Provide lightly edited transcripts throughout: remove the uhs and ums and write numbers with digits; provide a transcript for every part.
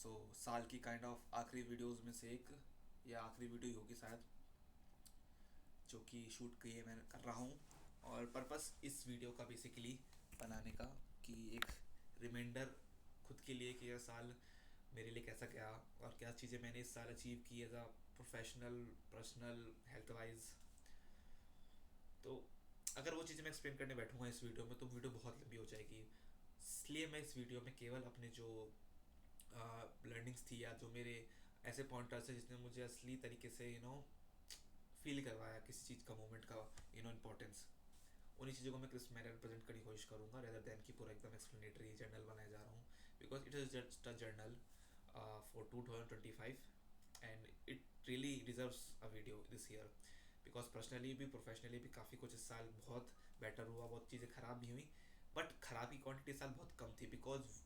साल की kind of आखिरी वीडियोस में से एक या आखिरी वीडियो ही होगी शायद, जो कि शूट किए मैं कर रहा हूँ। और पर्पस इस वीडियो का बेसिकली बनाने का कि एक रिमाइंडर खुद के लिए कि यह साल मेरे लिए कैसा गया और क्या चीज़ें मैंने इस साल अचीव की as a professional, personal, health wise. तो अगर वो चीज़ें मैं एक्सप्लेन करने बैठूंगा इस वीडियो में तो वीडियो बहुत लंबी हो जाएगी, इसलिए मैं इस वीडियो में केवल अपने जो लर्निंग्स थी या जो मेरे ऐसे पॉइंटर्स है जिसने मुझे असली तरीके से फील करवाया किसी चीज़ का, मोमेंट का इम्पोर्टेंस, उन्हीं चीज़ों को मैं क्रिस्प में रिप्रेजेंट करने की कोशिश करूँगा रेदर देन कि पूरा एकदम एक्सप्लेनेटरी जर्नल बनाए जा रहा हूँ। Because it is just a journal for 2025 and it really deserves a video this year. Because personally भी प्रोफेशनली भी काफ़ी कुछ इस साल बहुत बेटर हुआ, बहुत चीज़ें ख़राब भी हुई, बट ख़राब की क्वांटिटी इस साल बहुत कम थी। Because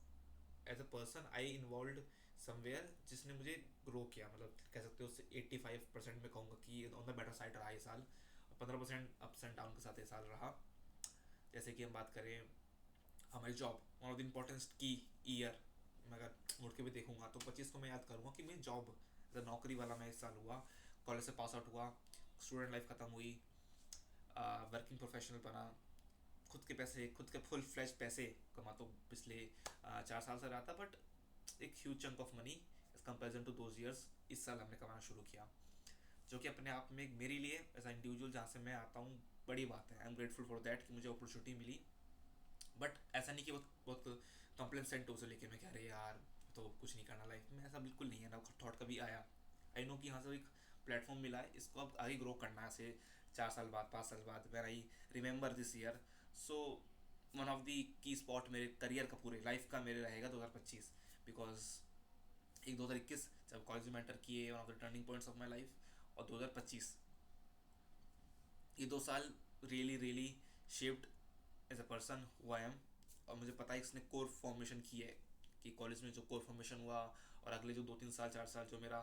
as a person I involve somewhere जिसने मुझे ग्रो किया, मतलब कह सकते हो उससे 85% में कहूँगा कि ऑन द बेटर साइड रहा ये साल, और 15% अप्स एंड डाउन के साथ ये साल रहा। जैसे कि हम बात करें हमारी job, one of the importance की ईयर, मैं अगर मुड़ के भी देखूंगा तो 25 को मैं याद करूँगा कि मेरी जॉब एज नौकरी वाला मैं इस साल हुआ, कॉलेज से पास आउट हुआ, स्टूडेंट लाइफ ख़त्म हुई, वर्किंग प्रोफेशनल बना, खुद के पैसे, खुद के फुल फ्लैश पैसे कमा तो पिछले 4 साल से रहा था, बट एक huge chunk of money as comparison to those years इस साल हमने कमाना शुरू किया, जो कि अपने आप में मेरे लिए एज अ इंडिविजुअल जहाँ से मैं आता हूँ बड़ी बात है। I am grateful for that कि मुझे अपॉर्चुनिटी मिली। बट ऐसा नहीं कि बहुत बहुत कॉम्प्लेसेंट हो उसे लेके मैं कह रही यार तो कुछ नहीं करना लाइफ में, ऐसा बिल्कुल नहीं है ना, थॉट कभी आया। आई नो कि यहाँ से एक प्लेटफॉर्म मिला है, इसको अब आगे ग्रो करना है ऐसे 4 साल बाद, 5 साल बाद, when I remember this year. So one of the key spot मेरे करियर का, पूरे लाइफ का मेरे रहेगा 2025। बिकॉज एक 2021 जब कॉलेज में एंटर किए, one of the turning points of my life, और 2025 ये 2 साल really really shaped as a person who I am. और मुझे पता है इसने कोर फॉर्मेशन की है कि कॉलेज में जो कोर फॉर्मेशन हुआ और अगले जो 2 3 साल 4 साल जो मेरा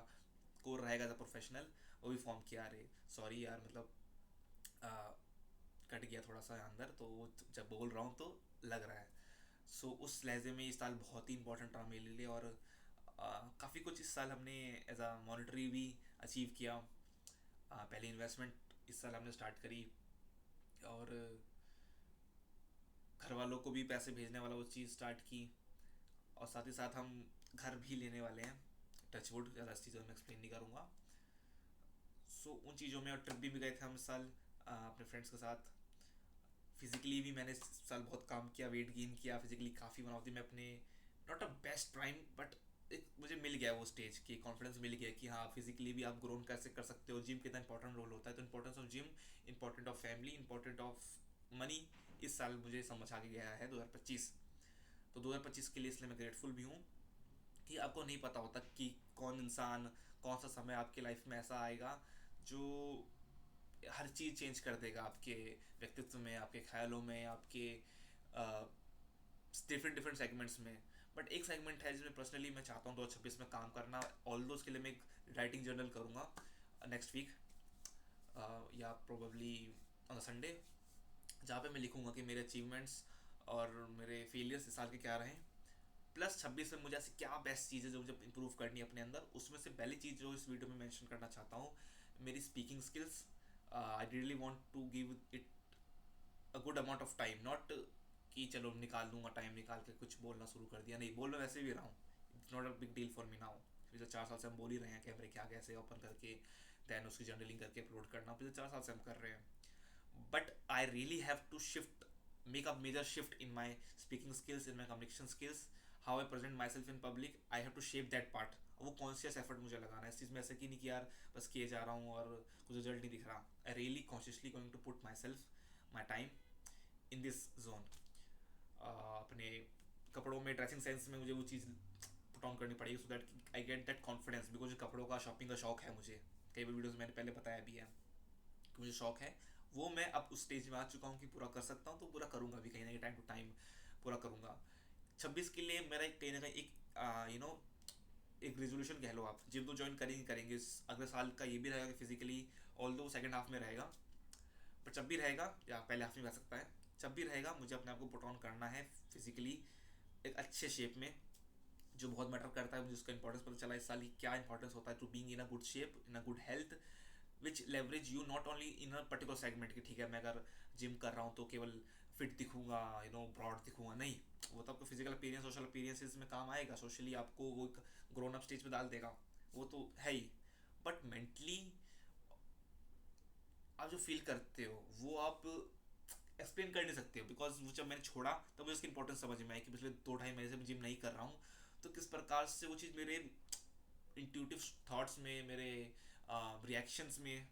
कोर रहेगा एज अ प्रोफेशनल, वो भी फॉर्म किया। अरे सॉरी यार, मतलब आ, कट गया थोड़ा सा अंदर, तो वो जब बोल रहा हूँ तो लग रहा है। सो उस लहजे में इस साल बहुत ही इंपॉर्टेंट रहा मेरे लिए, और काफ़ी कुछ इस साल हमने एज अ मॉनिटरी भी अचीव किया। पहले इन्वेस्टमेंट इस साल हमने स्टार्ट करी, और घर वालों को भी पैसे भेजने वाला वो चीज़ स्टार्ट की, और साथ ही साथ हम घर भी लेने वाले हैं, टचवुड। ज़्यादा इस चीज़ों में एक्सप्लेन नहीं करूँगा। सो उन चीज़ों में, और ट्रिप भी गए थे हम इस साल अपने फ्रेंड्स के साथ। फिजिकली भी मैंने इस साल बहुत काम किया, वेट गेन किया फिजिकली काफ़ी। वन ऑफ दी मैं अपने not a best prime, but एक मुझे मिल गया वो स्टेज की कॉन्फिडेंस मिल गया कि हाँ फिजिकली भी आप ग्रोन कैसे कर सकते हो, जिम कितना इंपॉर्टेंट रोल होता है। तो importance of gym, important of family, important of money इस साल मुझे समझ आ गया है 2025। तो 2025 के लिए इसलिए मैं ग्रेटफुल भी हूँ कि आपको नहीं पता होता कि कौन इंसान, कौन सा समय आपके लाइफ में ऐसा आएगा जो हर चीज़ चेंज कर देगा आपके व्यक्तित्व में, आपके ख्यालों में, आपके डिफरेंट डिफरेंट सेगमेंट्स में। बट एक सेगमेंट है जिसमें पर्सनली मैं चाहता हूँ 2026 में काम करना। ऑल दो उसके लिए मैं एक राइटिंग जर्नल करूँगा नेक्स्ट वीक, या प्रोबेबली ऑन संडे, जहाँ पे मैं लिखूँगा कि मेरे अचीवमेंट्स और मेरे फेलियर्स इस साल के क्या रहे, प्लस 26 में मुझे ऐसी क्या बेस्ट चीज़ है जो मुझे इंप्रूव करनी है अपने अंदर। उसमें से पहली चीज़ जो इस वीडियो में मेंशन करना चाहता हूँ, मेरी speaking skills. I really want to give it a good amount of time, not कि चलो निकाल लूँगा टाइम, निकाल के कुछ बोलना शुरू कर दिया, नहीं, बोल मैं वैसे भी रहा हूँ। It's not a big deal for me now. पिछले 4 साल से हम बोल ही रहे हैं कैमरे के आगे ऐसे ओपन करके, दैन उसकी जर्नलिंग करके अपलोड करना पिछले 4 साल से हम कर रहे हैं। But I really have to shift, make a major shift in my speaking skills, in my communication skills, how I present my self in public. I have to shape that part. वो conscious effort मुझे लगाना है इस चीज़ में, ऐसे कि नहीं कि यार बस किए जा रहा हूँ और कुछ रिजल्ट नहीं दिख रहा। I really consciously going to put my self, my time in this zone. अपने कपड़ों में, ड्रेसिंग सेंस में मुझे वो चीज़ पुट ऑन करनी पड़ेगी, so that I get that confidence. Because कपड़ों का, शॉपिंग का शौक है मुझे, कई वीडियोज़ मैंने पहले बताया भी है कि मुझे शौक है। वो मैं अब उस स्टेज में आ चुका हूँ कि पूरा कर सकता हूँ, तो पूरा करूँगा भी कहीं ना कहीं, टाइम टू टाइम पूरा करूँगा। 26 के लिए मेरा कहीं ना कहीं एक एक रेजोल्यूशन कह लो आप, जिम तो ज्वाइन करेंगे करेंगे अगले साल का ये भी रहेगा कि फिजिकली, ऑल दो सेकेंड हाफ में रहेगा, पर जब भी रहेगा, या पहले हाफ में भी आ सकता है, जब भी रहेगा मुझे अपने आप को पुट ऑन करना है फिजिकली एक अच्छे शेप में, जो बहुत मैटर करता है, मुझे उसका इंपॉर्टेंस पता चला इस साल ही क्या इंपॉर्टेंस होता है to being in a good shape, in a good health, which leverage you not only in a particular segment कि ठीक है मैं अगर जिम कर रहा हूँ तो केवल फिट दिखूंगा, ब्रॉड दिखूंगा, नहीं। वो तो आपको फिजिकल अपीयरेंस, सोशल अपीयरेंसेस में काम आएगा, सोशली आपको वो एक ग्रोन अप स्टेज पे डाल देगा, वो तो है ही। बट मेंटली आप जो फील करते हो वो आप एक्सप्लेन कर नहीं सकते हो, बिकॉज वो जब मैंने छोड़ा तब मुझे उसकी इंपॉर्टेंस समझ में आई कि पिछले 2 ढाई महीने से मैं जिम नहीं कर रहा हूँ, तो किस प्रकार से वो चीज़ मेरे इंट्यूटिव थॉट्स में, मेरे रिएक्शंस में,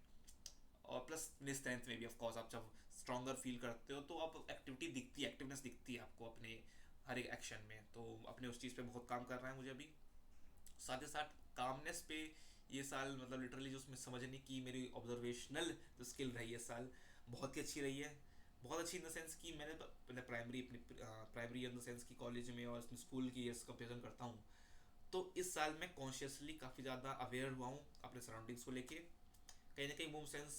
और प्लस अपने स्ट्रेंथ में भी ऑफ कोर्स, आप जब स्ट्रॉन्गर फील करते हो तो आप एक्टिविटी दिखती है, एक्टिवनेस दिखती है आपको अपने हर एक एक्शन में, तो अपने उस चीज़ पे बहुत काम कर रहा है मुझे अभी। साथ ही साथ कामनेस पे ये साल मतलब लिटरली जो उसमें समझने की मेरी ऑब्जर्वेशनल जो स्किल रही है इस साल, बहुत ही अच्छी रही है। बहुत अच्छी इन द सेंस कि मैंने पहले प्राइमरी, अपनी प्राइमरी इन द सेंस की कॉलेज में और स्कूल की ईयर्स कंपेरिजन करता हूँ, तो इस साल मैं कॉन्शियसली काफ़ी ज़्यादा अवेयर हुआ हूँ अपने सराउंडिंग्स को लेके। कहीं ना कहीं वो सेंस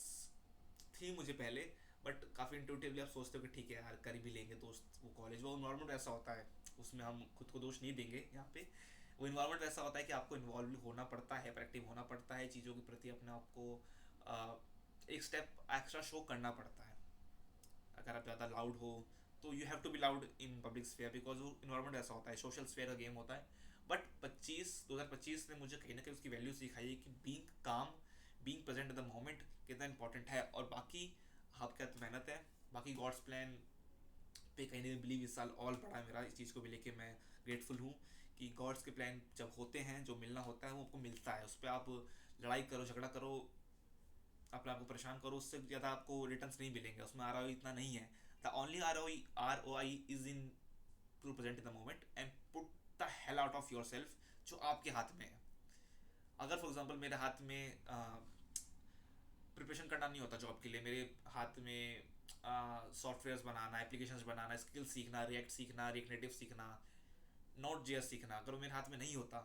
थी मुझे पहले, बट काफ़ी इंट्यूटिवली आप सोचते हो कि ठीक है यार कर भी लेंगे दोस्त, वो कॉलेज वो इन्वायरमेंट ऐसा होता है, उसमें हम खुद को दोष नहीं देंगे यहाँ पे। वो इन्वायरमेंट ऐसा होता है कि आपको इन्वॉल्व होना पड़ता है, एक्टिव होना पड़ता है, चीज़ों के प्रति अपने आप को एक स्टेप एक्स्ट्रा शो करना पड़ता है। अगर आप ज़्यादा लाउड हो तो you have to be loud in public sphere, because वो इन्वायरमेंट ऐसा होता है, सोशल स्फेयर का गेम होता है। बट 2025 ने मुझे कहीं ना कहीं उसकी वैल्यू सिखाई है कि बीइंग काम, being present in the moment कितना इंपॉर्टेंट है, और बाकी आपका मेहनत है, बाकी गॉड्स प्लान पे कहीं ना बिलीव इस साल ऑल पड़ा है मेरा, इस चीज़ को भी लेके मैं ग्रेटफुल हूँ कि गॉड्स के प्लान जब होते हैं, जो मिलना होता है वो आपको मिलता है, उस पर आप लड़ाई करो, झगड़ा करो, अपने आप को परेशान करो, उससे ज़्यादा आपको रिटर्न्स नहीं मिलेंगे, उसमें आर इतना नहीं है। The only R O I is in to present in the moment and put the hell out of your self, जो आपके हाथ में है। अगर फॉर एग्जाम्पल मेरे हाथ में प्रिपरेशन करना नहीं होता जॉब के लिए, मेरे हाथ में सॉफ्टवेयर बनाना, एप्लीकेशंस बनाना, स्किल सीखना, रिएक्ट सीखना, रिएक्ट नेटिव सीखना, नोट जेएस सीखना, अगर वो मेरे हाथ में नहीं होता,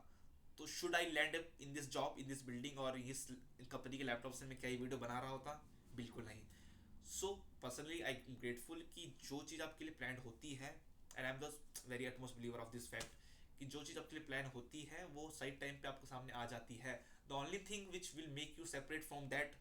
तो should I land in this job, in this building और इस कंपनी के लैपटॉप से मैं क्या वीडियो बना रहा होता? बिल्कुल नहीं। So personally I am grateful कि जो चीज़ आपके लिए प्लान होती है, and I am the very utmost believer of this fact, कि जो चीज़ आपके लिए प्लान होती है वो सही टाइम पे आपके सामने आ जाती है। The only thing which will make you separate from that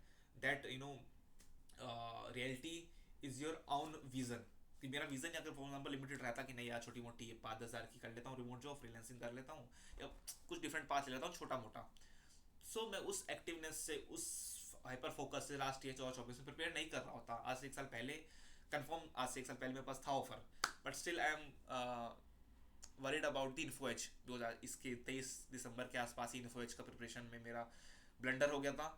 reality is your own vision. कि मेरा विजन अगर फॉर एग्जाम्पल लिमिटेड रहता कि नहीं यार छोटी मोटी 5-10 हज़ार की कर लेता हूँ रिमोट जॉब, फ्रीलांसिंग कर लेता हूँ, या कुछ डिफरेंट पाथ ले लेता हूँ छोटा मोटा, सो मैं उस एक्टिवनेस से, उस हाइपर फोकस से लास्ट ईयर 2024 में प्रिपेयर नहीं कर रहा होता। आज से 1 साल पहले कंफर्म, आज से 1 साल पहले मेरे पास था offer, but still I am worried about the Info Edge 2000 इसके 23 दिसंबर के आसपास ही इन्फो एज का प्रिपरेशन में मेरा ब्लंडर हो गया था।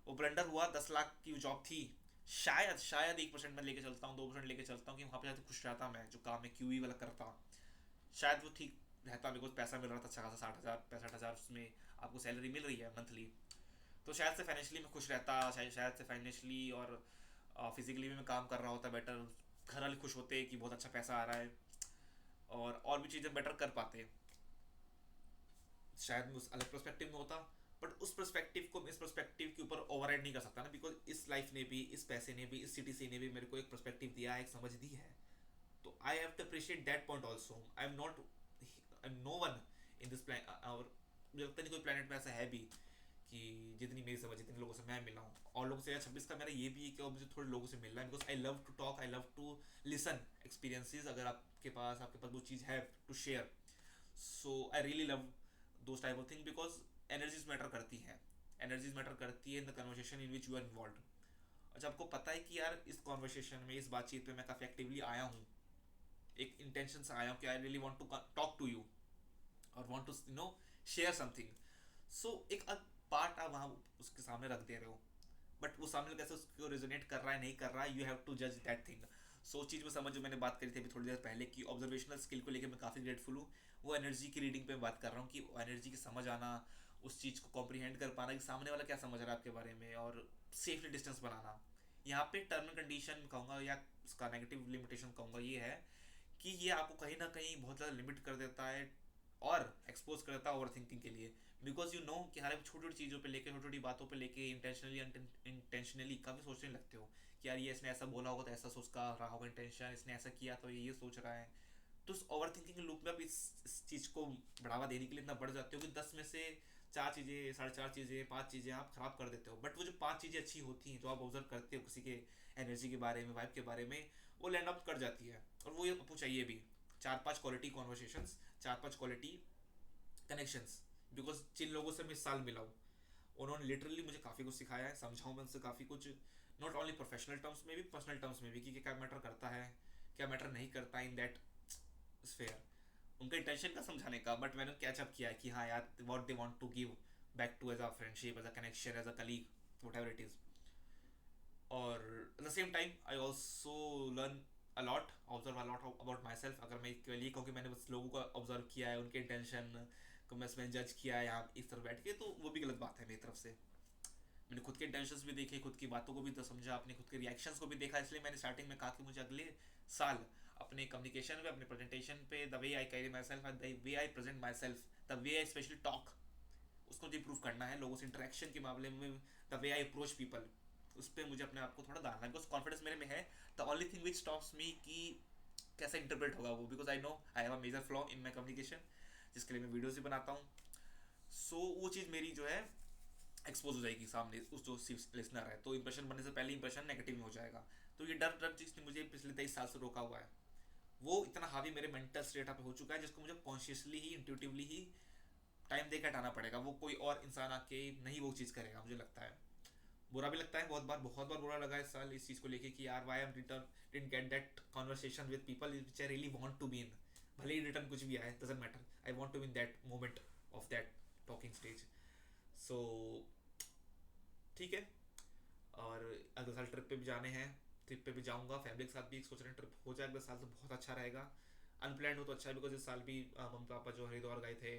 वो ब्लंडर हुआ, 10 लाख की जॉब थी, शायद शायद 1% में लेके चलता हूँ, 2% लेके चलता हूँ कि वहाँ पे जाकर खुश रहता मैं, जो काम मैं क्यूई वाला करता, शायद वो ठीक रहता, बिकॉज पैसा मिल रहा था अच्छा खासा, 60,000 65,000 उसमें आपको सैलरी मिल रही है मंथली, तो शायद से फाइनेंशियली मैं खुश रहता, शायद से फाइनेंशियली और फिजिकली भी मैं काम कर रहा होता बेटर, घर वाले खुश होते कि बहुत अच्छा पैसा आ रहा है, और भी चीज़ें बेटर कर पाते। शायद मैं उस अलग पर्सपेक्टिव में होता, बट उस पर्सपेक्टिव को मैं इस पर्सपेक्टिव के ऊपर ओवरराइड नहीं कर सकता ना, बिकॉज इस लाइफ ने भी, इस पैसे ने भी, इस सिटी से ने भी मेरे को एक पर्सपेक्टिव दिया है, एक समझ दी है, तो I have to appreciate that point also. I am no one in this plan, और मुझे लगता नहीं कोई प्लानट में ऐसा है भी कि जितनी मेरी समझ, जितने लोगों से मैं मिला हूँ, और लोगों से 2026 का मेरा ये भी है कि और मुझे थोड़े लोगों से मिलना है, because I love to talk, I love to listen experiences, अगर आपके पास वो चीज़ है to share, so I really love those type of thing, because energies matter करती हैं, एनर्जीज मैटर करती है in the conversation in which you are involve. अच्छा, आपको पता है कि यार इस कॉन्वर्सेशन में, इस बातचीत पे मैं काफ़ी एक्टिवली आया हूँ, एक इंटेंशन से आया हूँ कि I really want to talk to you और want to share something, so एक पार्ट आप वहाँ उसके सामने रख दे रहे हो, बट वो सामने कैसे उसको रेजोनेट कर रहा है नहीं कर रहा है, यू हैव टू जज दैट थिंग। सो चीज़ में समझ, जो मैंने बात करी थी अभी थोड़ी देर पहले कि ऑब्जर्वेशनल स्किल को लेकर मैं काफ़ी ग्रेटफुल हूँ, वो एनर्जी की रीडिंग पे मैं बात कर रहा हूँ कि एनर्जी की समझ आना, उस चीज़ को कॉम्प्रीहेंड कर पाना कि सामने वाला क्या समझ रहा है आपके बारे में, और सेफली डिस्टेंस बनाना। यहाँ पे टर्म एंड कंडीशन कहूँगा या उसका नेगेटिव लिमिटेशन कहूँगा ये है कि ये आपको कहीं ना कहीं बहुत ज़्यादा लिमिट कर देता है और एक्सपोज कर देता है ओवर थिंकिंग के लिए, बिकॉज यू नो कि हर एक छोटी छोटी चीज़ों पे लेके, छोटी छोटी बातों पे लेके इंटेंशनली इंटेंशनली काफ़ी सोचने लगते हो कि यार ये इसने ऐसा बोला होगा तो ऐसा सोच का रहा होगा इंटेंशन, इसने ऐसा किया तो ये सोच रहा है, तो उस ओवर थिंकिंग लूप में आप इस चीज़ को बढ़ावा देने के लिए इतना बढ़ जाते हो कि 10 में से 4 चीज़ें, 4.5 चीज़ें, 5 चीज़ें आप खराब कर देते हो। बट वो जो 5 चीज़ें अच्छी होती हैं, जो आप ऑब्जर्व करते हो किसी के एनर्जी के बारे में, वाइब के बारे में, वो लैंड अप कर जाती है। और वो ये आपको चाहिए भी, 4-5 quality conversations, 4-5 quality connections. Because जिन लोगों से मैं इस साल मिला हूँ, उन्होंने लिटरली मुझे काफ़ी कुछ सिखाया है, समझाऊँ मैं उनसे काफ़ी कुछ, नॉट ओनली प्रोफेशनल टर्म्स में भी, पर्सनल टर्म्स में भी, कि क्या मैटर करता है, क्या मैटर नहीं करता इन दैट स्फेयर। उनका इंटेंशन का समझाने का, बट मैंने कैच अप किया है कि हाँ यार, what they want to give back to as a friendship, as a connection, as a colleague, whatever it is. और at the same time I also learn a lot, observe a lot about myself. अगर मैं केवल ये कहूँ कि मैंने बस लोगों को ऑब्जर्व किया है, उनके इंटेंशन को मैंने जज किया है यहाँ इस तरफ बैठ के, तो वो भी गलत बात है मेरी तरफ से। मैंने खुद के इंटेंशंस भी देखे, खुद की बातों को भी तो समझा, अपने खुद के रिएक्शंस को भी देखा। इसलिए मैंने स्टार्टिंग में कहा कि मुझे अगले साल अपने कम्युनिकेशन पे, अपने प्रेजेंटेशन पे, the way I carry my self, the way I present my self, the way I specially talk, उसको इंप्रूव करना है लोगों से इंटरेक्शन के मामले में, the way I approach people, उस पर मुझे अपने आप को थोड़ा डालना है। बिकॉज कॉन्फिडेंस मेरे में है, the only thing which stops me कि कैसे इंटरप्रेट होगा वो, because I know I have a major flaw in my communication, जिसके लिए मैं वीडियोज भी बनाता हूँ। सो वो चीज़ मेरी जो है एक्सपोज हो जाएगी सामने उस जो लिसनर है, तो इंप्रेशन बनने से पहले इंप्रेशन नेगेटिव में हो जाएगा। तो ये डर डर जिसने मुझे पिछले 23 साल से रोका हुआ है, वो इतना हावी मेरे मेंटल स्टेट पे हो चुका है, जिसको मुझे कॉन्शियसली ही, इंट्यूटिवली ही टाइम देकर हटाना पड़ेगा। वो कोई और इंसान आके नहीं वो चीज़ करेगा, मुझे लगता है। बुरा भी लगता है, बहुत बार बुरा लगा इस साल इस चीज़ को लेके कि यार why am return didn't get that conversation with people which I really want to be in. भले ही रिटर्न कुछ भी आए, doesn't matter, I want to be in that moment of that talking stage. So ठीक है। और अगले साल ट्रिप पे भी जाने हैं, ट्रिप पे भी जाऊंगा, फैमिली के साथ भी सोच रहे हैं ट्रिप हो जाए अगले साल तो बहुत अच्छा रहेगा। अनप्लान हो तो अच्छा है, बिकॉज इस साल भी मम्मी पापा जो हरिद्वार गए थे,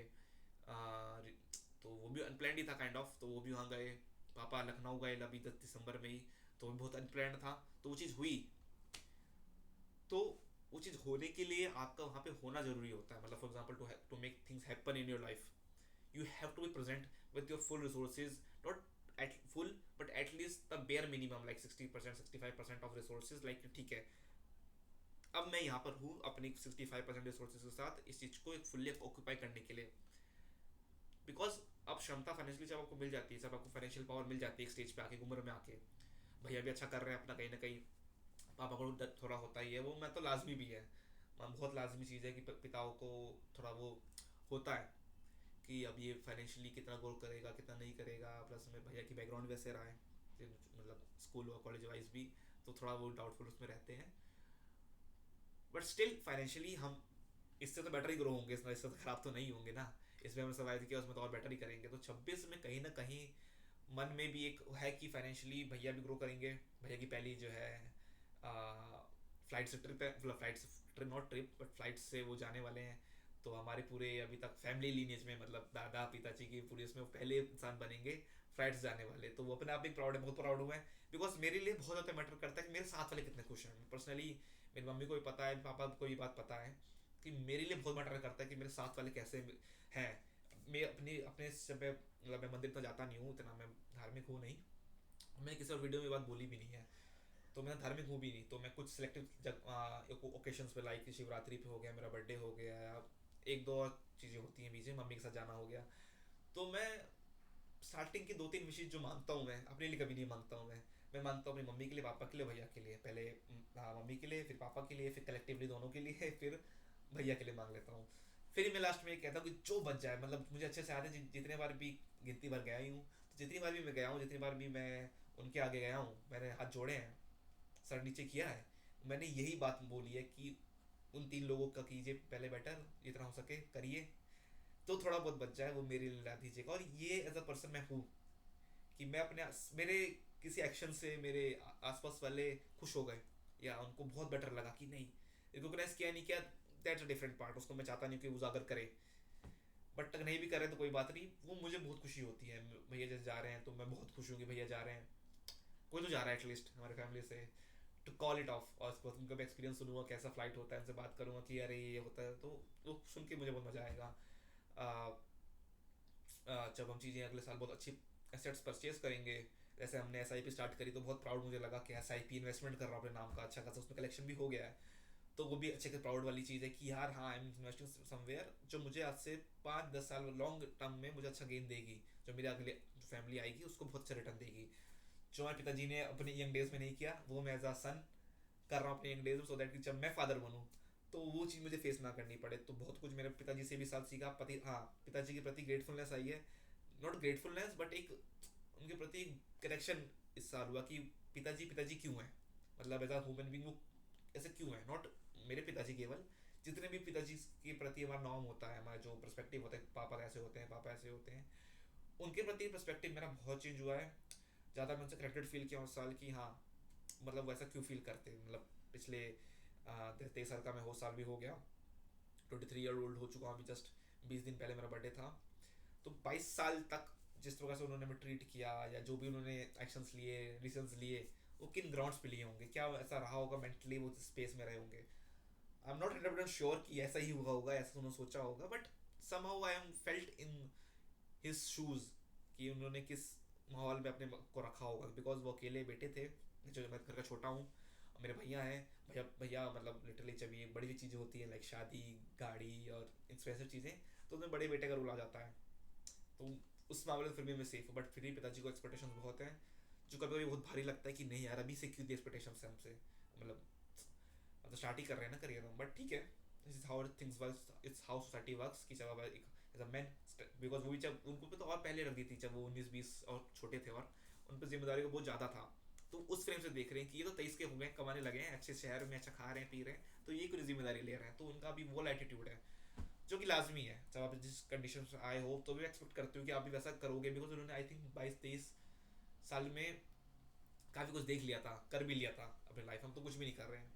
तो वो भी अनप्लान ही था काइंड ऑफ, तो वो भी वहाँ गए। पापा लखनऊ गए अभी 10 दिसंबर में ही, तो वो भी बहुत अनप्लान था, तो वो चीज़ हुई। तो वो चीज़ होने के लिए आपका वहाँ पे होना ज़रूरी होता है। मतलब for example, to make things happen in your life, you have to be present with your full resources, not at full but at least the bare minimum, like 60% 65% of resources, like ठीक है अब मैं यहाँ पर हूँ अपनी 65% resources के साथ इस चीज़ को एक फुल्ली ऑक्यूपाई करने के लिए। बिकॉज अब क्षमता फाइनेंशियली जब आपको मिल जाती है, जब आपको फाइनेंशियल पावर मिल जाती है एक स्टेज पे आके, उम्र में आके, भैया भी अच्छा कर रहे हैं अपना कहीं ना कहीं, पापा को डर थोड़ा होता ही है, वो मैं तो लाजमी भी है, बहुत लाजमी चीज़ है कि पिताओं को थोड़ा वो होता है कि अब ये फाइनेंशियली कितना ग्रो करेगा, कितना नहीं करेगा। प्लस में भैया की बैकग्राउंड वैसे रहा है, मतलब स्कूल और कॉलेज वाइज भी, तो थोड़ा वो डाउटफुल उसमें रहते हैं। बट स्टिल फाइनेंशियली हम इससे तो बेटर ही ग्रो होंगे, इससे तो खराब तो नहीं होंगे ना। इसमें हमने सर्वाइव किया, उसमें तो और बेटर ही करेंगे। तो 26 में कहीं ना कहीं मन में भी एक है कि फाइनेंशियली भैया भी ग्रो करेंगे। भैया की पहली जो है फ्लाइट से ट्रिप है, मतलब फ्लाइट से trip, not trip but flight से वो जाने वाले हैं। तो हमारे पूरे अभी तक फैमिली लीनेज में, मतलब दादा पिताजी की पूरी, उसमें वो पहले इंसान बनेंगे फ्लाइट से जाने वाले। तो वो अपने आप ही प्राउड है, बहुत प्राउड हुआ है। बिकॉज मेरे लिए बहुत ज़्यादा मैटर करता है कि मेरे साथ वाले कितने खुश हैं। पर्सनली मेरी मम्मी को भी पता है, पापा को भी बात पता है कि मेरे लिए बहुत मैटर करता है कि मेरे साथ वाले कैसे हैं। मैं अपने जब मैं, मतलब मैं मंदिर तो जाता नहीं हूँ इतना, मैं धार्मिक हूँ नहीं, मैंने किसी और वीडियो में बात बोली भी नहीं है, तो मैं धार्मिक हूँ भी नहीं। तो मैं कुछ सिलेक्टिव ओकेशंस पे, लाइक शिवरात्रि पे हो गया, मेरा बर्थडे हो गया, या एक दो और चीज़ें होती हैं बीच में, मम्मी के साथ जाना हो गया। तो मैं स्टार्टिंग की 2-3 विशेष जो मांगता हूँ, मैं अपने लिए कभी नहीं मांगता हूँ। मैं मांगता हूँ अपनी मम्मी के लिए, पापा के लिए, भैया के लिए। पहले मम्मी के लिए, फिर पापा के लिए, फिर कलेक्टिवली दोनों के लिए, फिर भैया के लिए मांग लेता हूँ। फिर मैं लास्ट में ये कहता हूँ कि जो बच जाए, मतलब मुझे अच्छे से याद है जितने बार भी गिनती भर गया ही हूँ, तो जितनी बार भी मैं गया हूँ, जितनी बार भी मैं उनके आगे गया हूँ, मैंने हाथ जोड़े हैं, सर नीचे किया है, मैंने यही बात बोली है कि उन 3 लोगों का कीजिए पहले बेटर, जितना हो सके करिए, तो थोड़ा बहुत बच जाए वो मेरे लिए ला दीजिएगा। और ये एज अ पर्सन मैं हूँ कि मैं अपने मेरे किसी एक्शन से मेरे आसपास वाले खुश हो गए, या उनको बहुत बेटर लगा कि नहीं, रिकोगनाइज किया नहीं किया, दैट्स अ डिफरेंट पार्ट, उसको मैं चाहता नहीं कि उजागर करे। बट नहीं भी करे तो कोई बात नहीं, वो मुझे बहुत खुशी होती है। भैया जैसे जा रहे हैं तो मैं बहुत खुश हूँ कि भैया जा रहे हैं, कोई तो जा रहा है एटलीस्ट हमारे फैमिली से, टू कॉल इट ऑफ। और उसके बाद उनका भी एक्सपीरियंस सुनूंगा कैसा फ्लाइट होता है, उनसे बात करूँगा कि अरे ये होता है, तो वो सुन के मुझे बहुत मज़ा आएगा। जब हम चीज़ें अगले साल बहुत अच्छी एसेट्स परचेज करेंगे, जैसे हमने एस आई पी स्टार्ट करी, तो बहुत प्राउड मुझे लगा कि एस आई पी इन्वेस्टमेंट कर रहा हूँ अपने नाम का, अच्छा खासा उसमें कलेक्शन भी हो गया है। तो वो भी अच्छे के प्राउड वाली चीज़ है कि यार हाँ आई एम इन्वेस्टिंग समवेयर जो मुझे आज से 5-10 साल लॉन्ग टर्म में मुझे अच्छा गेन देगी, जो मेरे अगले फैमिली आएगी उसको बहुत अच्छा रिटर्न देगी। जो हमारे पिताजी ने अपने यंग डेज में नहीं किया वो मैं एज अ सन कर रहा हूँ अपने यंग डेज में, सो दैट कि जब मैं फादर बनूँ तो वो चीज़ मुझे फेस ना करनी पड़े। तो बहुत कुछ मेरे पिताजी से भी साथ सीखा। हाँ, पिताजी के प्रति ग्रेटफुलनेस आई है, नॉट ग्रेटफुलनेस बट एक उनके प्रति कनेक्शन इस साल हुआ कि पिताजी पिताजी क्यों है, मतलब एज अ ह्यूमन बींग वो ऐसे क्यों है। नॉट मेरे पिताजी केवल, जितने भी पिताजी के प्रति हमारा नॉर्म होता है, हमारा जो पर्सपेक्टिव होता है, पापा ऐसे होते हैं, पापा ऐसे होते हैं, उनके प्रति पर्सपेक्टिव मेरा बहुत चेंज हुआ है। ज़्यादा मैं उनसे कनेक्टेड फील किया उस साल की। हाँ, मतलब वैसा क्यों फील करते हैं, मतलब पिछले 23 साल का मैं हो साल भी हो गया, 23 ईयर ओल्ड हो चुका हूँ अभी। जस्ट 20 दिन पहले मेरा बर्थडे था। तो 22 साल तक जिस प्रकार से उन्होंने हमें ट्रीट किया या जो भी उन्होंने एक्शंस लिए, डिसीजंस लिए, वो किन ग्राउंड्स पे लिए होंगे, क्या ऐसा रहा होगा मेंटली वो स्पेस में रहे होंगे। आई एम नॉट 100% श्योर कि ऐसा ही हुआ होगा, ऐसा उन्होंने सोचा होगा, but somehow I am felt in his shoes कि उन्होंने किस माहौल में अपने को रखा होगा। बिकॉज वो अकेले बेटे थे, जो मैं घर का छोटा हूँ, मेरे भैया हैं। भैया भैया मतलब लिटरली जब ये बड़ी चीज़ें होती हैं लाइक शादी, गाड़ी और एक्सपेंसिव चीज़ें, तो उसमें बड़े बेटे का रोल आ जाता है। तो उस मामले में फिर भी मैं सेफ हूँ, बट फिर भी पिताजी को एक्सपेक्टेशंस बहुत हैं, जो कभी कभी बहुत भारी लगता है कि नहीं यार अभी से क्यों दी एक्सपेक्टेशंस है हमसे, मतलब तो स्टार्ट ही कर रहे हैं ना करियर में। बट ठीक है, this is how things work, it's how society works कि जब एक एज अ मैन, बिकॉज वो भी जब उनको पे तो और पहले रख दी थी जब वो 19-20 और छोटे थे, और उन पर जिम्मेदारी को बहुत ज़्यादा था। तो उस फ्रेम से देख रहे हैं कि ये तो 23 के हुए, कमाने लगे हैं, अच्छे शहर में अच्छा खा रहे हैं, पी रहे हैं, तो ये कुछ जिम्मेदारी ले रहे हैं। तो उनका भी वो एटीट्यूड है जो कि लाजमी है। जब आप जिस कंडीशन से आए हो तो भी एक्सपेक्ट करते हो कि आप भी वैसा करोगे, बिकॉज उन्होंने आई थिंक 22-23 साल में काफ़ी कुछ देख लिया था, कर भी लिया था अपने लाइफ। हम तो कुछ भी नहीं कर रहे हैं।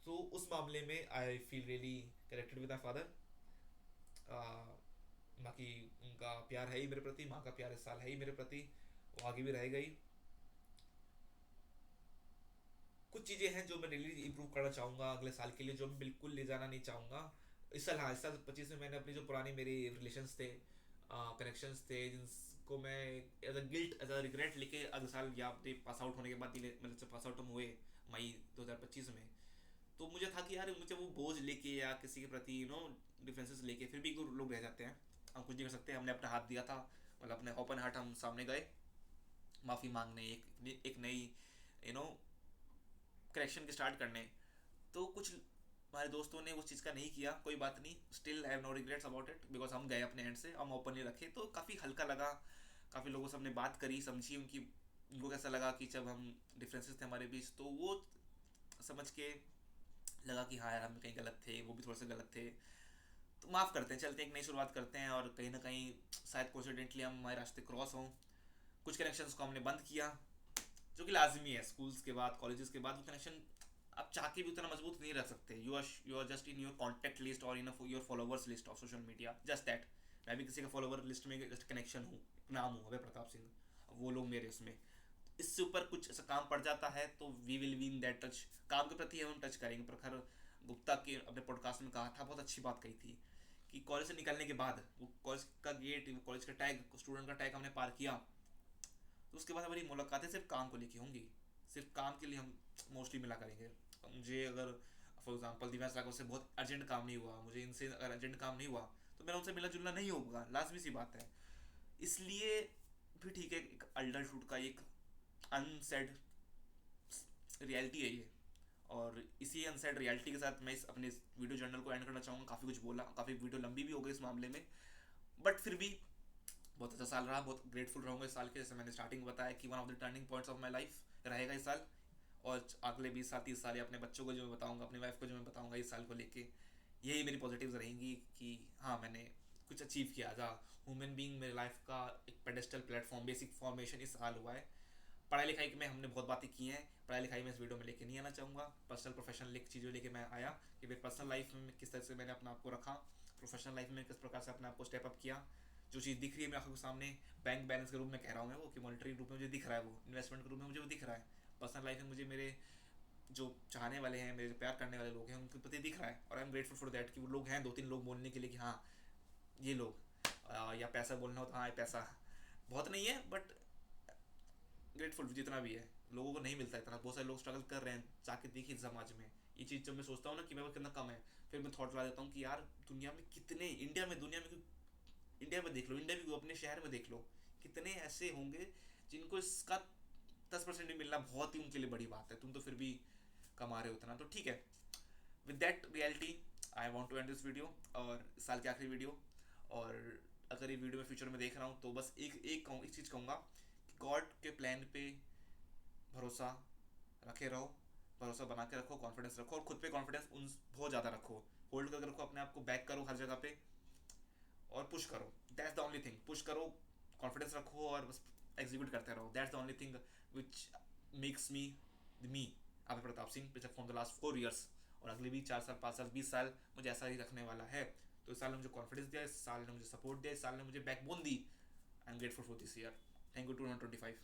तो उस मामले में I feel really connected with my father. बाकी उनका प्यार है ही मेरे प्रति, माँ का प्यार इस साल है ही मेरे प्रति, वो आगे भी रह गई। कुछ चीज़ें हैं जो मैं डेली इंप्रूव करना चाहूँगा अगले साल के लिए, जो मैं बिल्कुल ले जाना नहीं चाहूँगा इस साल। हाँ, इस साल 25 में मैंने अपनी जो पुरानी मेरी रिलेशंस थे, कनेक्शंस थे, जिनको मैं as a guilt, as a regret लेके अगले साल या अपने पास आउट होने के बाद, मतलब जब पास आउट हम हुए मई 2025 में, तो मुझे था कि यार मुझे वो बोझ लेके या किसी के प्रति डिफरेंसेस लेके फिर भी लोग रह जाते हैं, हम कुछ नहीं कर सकते। हमने अपना हाथ दिया था, मतलब अपने ओपन हार्ट हम सामने गए माफ़ी मांगने, एक नई यू नो करेक्शन के स्टार्ट करने। तो कुछ हमारे दोस्तों ने उस चीज़ का नहीं किया, कोई बात नहीं, still I have no regrets about it, because हम गए अपने एंड से, हम ओपनली रखे, तो काफ़ी हल्का लगा। काफ़ी लोगों से हमने बात करी, समझी उनकी, उनको कैसा लगा कि जब हम डिफरेंसेस थे हमारे बीच, तो वो समझ के लगा कि हाँ यार हम कहीं गलत थे, वो भी थोड़े से गलत थे, तो माफ़ करते हैं, चलते हैं, एक नई शुरुआत करते हैं। और कहीं ना कहीं शायद कोइंसिडेंटली हम हमारे रास्ते क्रॉस हों। कुछ कनेक्शंस को हमने बंद किया, जो कि लाजमी है, स्कूल्स के बाद, कॉलेजेस के बाद वो कनेक्शन आप चाह के भी उतना मजबूत नहीं रख सकते। You are just in your contact list और in your followers list of social media, just that. मैं भी किसी का फॉलोवर लिस्ट में जस्ट कनेक्शन हूँ, नाम हूँ अभय प्रताप सिंह, वो लोग मेरे उसमें। इससे ऊपर कुछ ऐसा काम पड़ जाता है तो we will be in that touch, काम के प्रति हम टच करेंगे। प्रखर गुप्ता के अपने पॉडकास्ट में कहा था, बहुत अच्छी बात कही थी कि कॉलेज से निकलने के बाद वो कॉलेज का गेट, कॉलेज का टैग, स्टूडेंट का टैग हमने पार किया, तो उसके बाद हमारी मुलाकातें सिर्फ काम को लेके होंगी, सिर्फ काम के लिए हम मोस्टली मिला करेंगे। मुझे अगर फॉर एग्जांपल दिव्यांश राघव से बहुत अर्जेंट काम नहीं हुआ, मुझे इनसे अगर अर्जेंट काम नहीं हुआ, तो मेरा उनसे मिलना जुलना नहीं होगा, लाजमी सी बात है। इसलिए भी ठीक है, एक अल्डरहुड का एक अनसेड रियलिटी है ये। और इसी अनसेड रियलिटी के साथ मैं इस अपने इस वीडियो जर्नल को एंड करना चाहूँगा। काफ़ी कुछ बोला, काफ़ी वीडियो लंबी भी हो गई इस मामले में, बट फिर भी बहुत अच्छा साल रहा, बहुत ग्रेटफुल रहूँगा इस साल के। जैसे मैंने स्टार्टिंग बताया कि one of the turning points of my life रहेगा इस साल। और अगले 20 साल 30 साल या अपने बच्चों को जो मैं बताऊँगा, अपनी वाइफ को जो मैं बताऊँगा इस साल को लेके, यही मेरी पॉजिटिव्स रहेंगी कि हाँ मैंने कुछ अचीव किया था। ह्यूमन बीइंग मेरे लाइफ का एक पेडेस्टल प्लेटफॉर्म, बेसिक फॉर्मेशन इस साल हुआ है। पढ़ाई लिखाई में हमने बहुत बातें की हैं, पढ़ाई लिखाई में इस वीडियो में लेके नहीं आना चाहूँगा। पर्सनल प्रोफेशनल एक चीज़ों लेके मैं आया कि मेरी पर्सनल लाइफ में किस तरह से मैंने अपने आप को रखा, प्रोफेशनल लाइफ में किस प्रकार से अपने आप को स्टेप अप किया। जो चीज़ दिख रही है मेरे आंखों के सामने, बैंक बैलेंस के रूप में कह रहा हूँ मैं वो, कि मॉनिटरी रूप में मुझे दिख रहा है, वो इन्वेस्टमेंट के रूप में मुझे वो दिख रहा है। पर्सनल लाइफ में मुझे मेरे जो चाहने वाले हैं, मेरे जो प्यार करने वाले लोग हैं, उनके प्रति दिख रहा है। और I am grateful for that कि वो लोग हैं, 2-3 लोग बोलने के लिए कि हाँ ये लोग, या पैसा बोलना हो तो हाँ ये पैसा बहुत नहीं है, बट ग्रेटफुल जितना भी है। लोगों को नहीं मिलता इतना, बहुत सारे लोग स्ट्रगल कर रहे हैं, जाके देखिए समाज में ये चीज़ जब मैं सोचता हूँ ना कि मेरे पास कितना कम है, फिर मैं थॉट ला देता हूँ कि यार दुनिया में कितने, इंडिया में देख लो, इंडिया भी अपने शहर में देख लो, कितने ऐसे होंगे जिनको इसका 10% भी मिलना बहुत ही उनके लिए बड़ी बात है। तुम तो फिर भी कमा रहे हो उतना, तो ठीक है। With that reality I want to end this video, और साल की आखिरी वीडियो। और अगर ये वीडियो में फ्यूचर में देख रहा हूँ तो बस एक चीज़ कहूँगा कि गॉड के प्लान पे भरोसा रखे रहो, भरोसा बना के रखो, कॉन्फिडेंस रखो, और खुद पे कॉन्फिडेंस उन बहुत ज़्यादा रखो, होल्ड करके रखो अपने आप को, बैक करो हर जगह पे, और पुश करो। That's the only thing, push करो, कॉन्फिडेंस रखो, और बस एग्जीक्यूट करते रहो। That's the only thing which makes me Abhay Pratap Singh पिछले फ्रॉम द लास्ट 4 ईयर्स। और अगले भी 4 साल, 5 साल, 20 साल मुझे ऐसा ही रखने वाला है। तो इस साल ने मुझे कॉन्फिडेंस दिया, इस साल ने मुझे सपोर्ट दिया, इस साल ने मुझे backbone the. I am grateful for this year. Thank you 225।